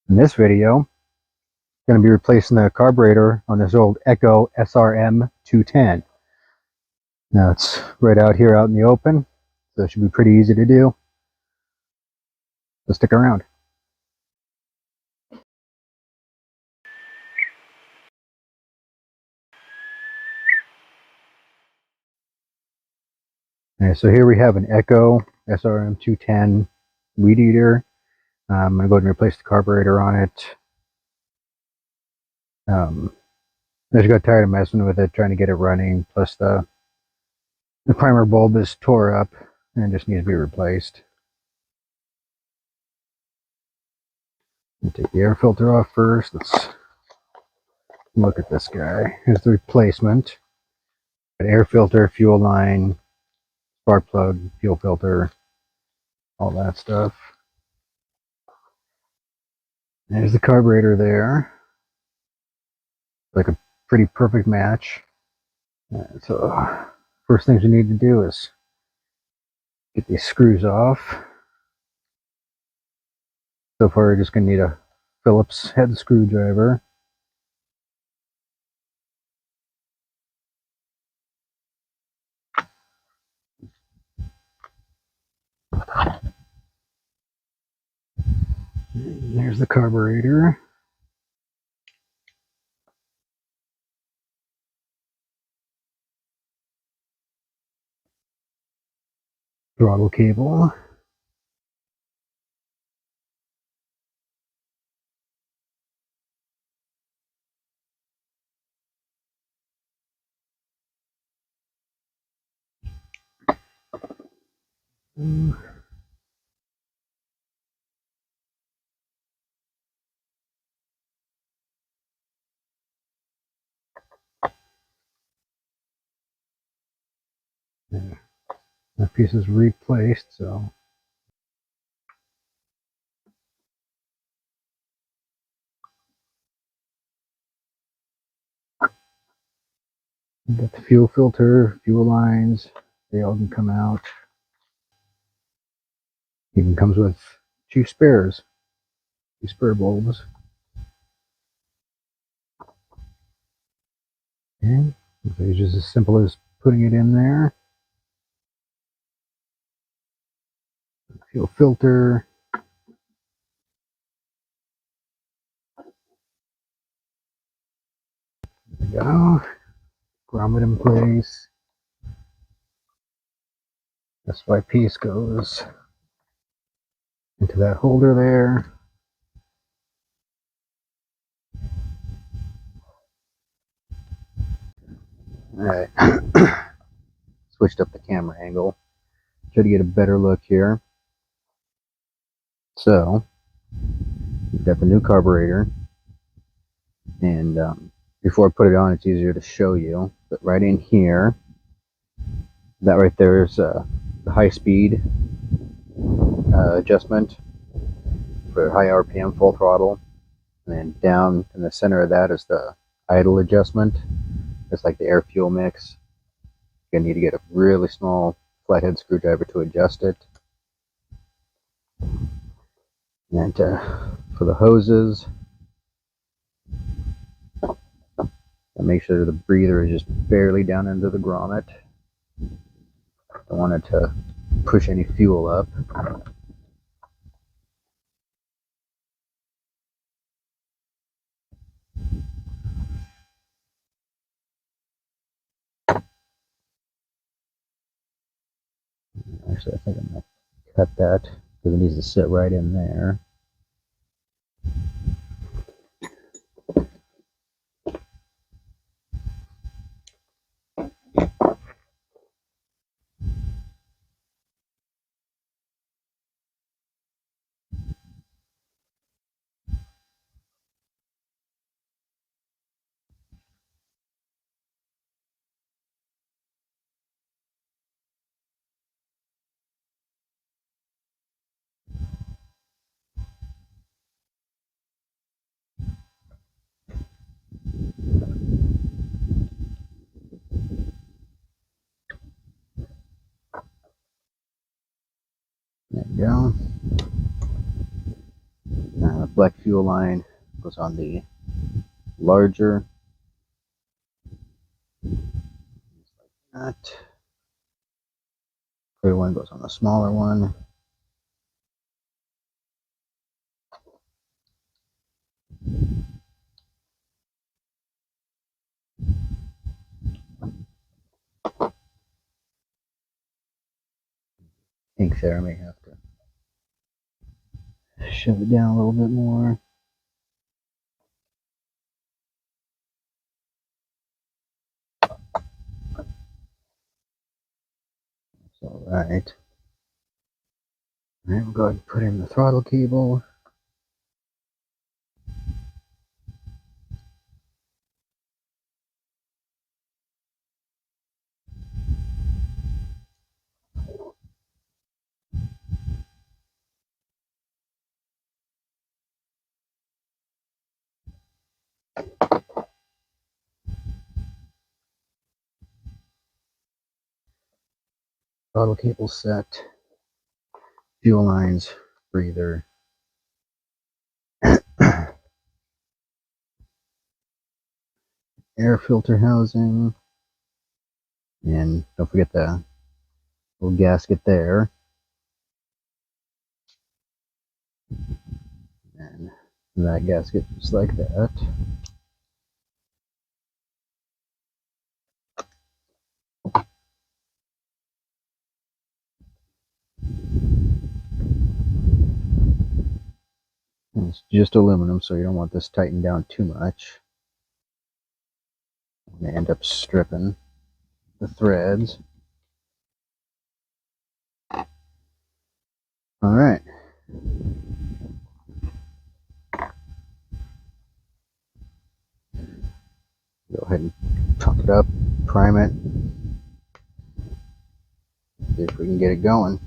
In this video, I'm going to be replacing the carburetor on this old Echo SRM-210. Now it's right out here out in the open, so it should be pretty easy to do. So stick around. Alright, so here we have an Echo SRM-210 weed eater. I'm going to go ahead and replace the carburetor on it. I just got tired of messing with it, trying to get it running, plus the primer bulb is tore up and just needs to be replaced. I'll take the air filter off first. Let's look at this guy. Here's the replacement. Got air filter, fuel line, spark plug, fuel filter, all that stuff. There's the carburetor there. Like a pretty perfect match. So first things we need to do is get these screws off. So far we're just going to need a Phillips head screwdriver. And there's the carburetor. Throttle cable. That piece is replaced, so you got the fuel filter, fuel lines, they all can come out. Even comes with two spares, two spare bulbs. Okay, so it's just as simple as putting it in there. Fuel filter. There we go. Grommet in place. This white piece goes into that holder there. Alright. Switched up the camera angle. Try to get a better look here. So, we've got the new carburetor. And before I put it on, it's easier to show you. But right in here, that right there is the high speed adjustment for high RPM full throttle. And then down in the center of that is the idle adjustment. It's like the air fuel mix. You're going to need to get a really small flathead screwdriver to adjust it. And for the hoses, make sure the breather is just barely down into the grommet. Don't want it to push any fuel up. Actually, I think I'm going to cut that because it needs to sit right in there. There you go. Now black fuel line goes on the larger. That clear one goes on the smaller one. Ink there, I may have to shove it down a little bit more. Alright. Alright, we'll go ahead and put in the throttle cable. Throttle cable set. Fuel lines, breather. Air filter housing. And don't forget the little gasket there. And that gasket just like that. And it's just aluminum, so you don't want this tightened down too much. I'm going to end up stripping the threads. Alright. Go ahead and pump it up, prime it, see if we can get it going.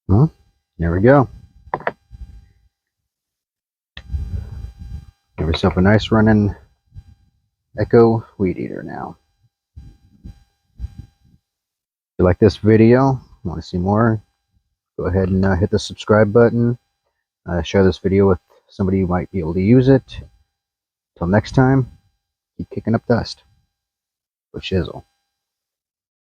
Well, there we go. Give yourself a nice running Echo weed eater now. If you like this video, want to see more, go ahead and hit the subscribe button. Share this video with somebody who might be able to use it. Till next time, keep kicking up dust with shizzle.